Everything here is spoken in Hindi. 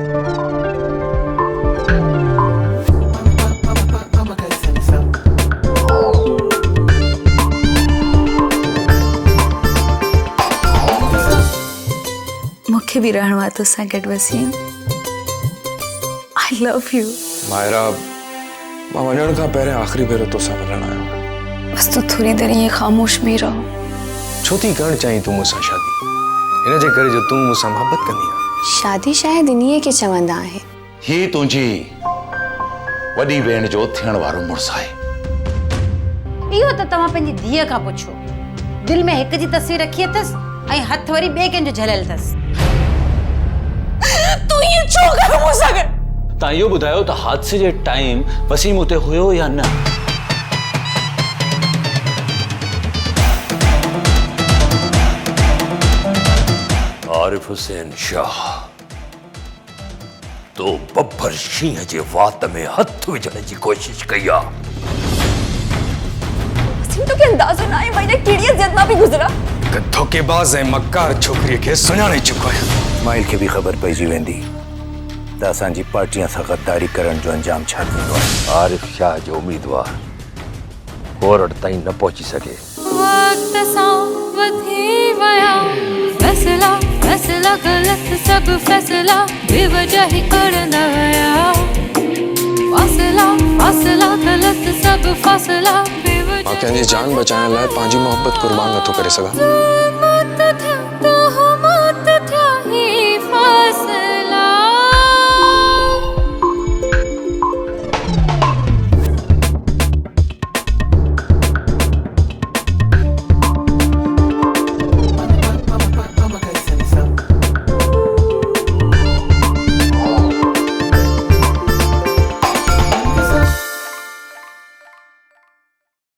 मुख्य भी रहणवा तो संकट वसीम। I love you. मायरा मां वञण खां पहिरियों आख़िरी भेरो तोसां मिलण आयो। बस तू थोड़ी देर ये खामोश भी रहो। छो थी करण चाहीं तू मुझसां शादी? इन जे करे जो तू मुझसां मोहब्बत कंदी आहे। शादी शायद इन्हीअ खे चवंदा आहिनि। ही तुंहिंजी वॾी भेण जो थियण वारो मुड़ुसु आहे। इहो त तव्हां पंहिंजी धीअ खां पुछो। दिल में हिक जी तस्वीर रखी अथसि ऐं हथ वरी ॿिए कंहिंजो झलियल अथसि। तू ये छो कर मूंसां गॾु? तव्हां इहो ॿुधायो त हादसे जे टाइम वसीम उते हुयो या न? आरिफ हुसैन शाह तो बब्बर शींह जे वात में हथ विझण जी कोशिश कई आहे। तोखे अंदाज़ो ना आहे मैंने कहिड़ी इज़त मां बि गुज़रा। हिक धोखेबाज़ ऐं मकार छोकिरीअ खे सुञाणे चुको आहियां। इस्माइल खे बि ख़बर पइजी वेंदी त असांजी पार्टीअ सां गद्दारी करण जो अंजाम छा थींदो आहे। आरिफ शाह जो उम्मीदवार कोरट ताईं न पहुची सघे। वक्त सां वधी विया फैसला फैसला गलत सब फैसला बेवजह ही करंदा विया। फासला फासला गलत सब फासला बेवजह। मां कंहिंजी जान बचाइण लाइ पंहिंजी मोहब्बत कुर्बान नथो करे सघां।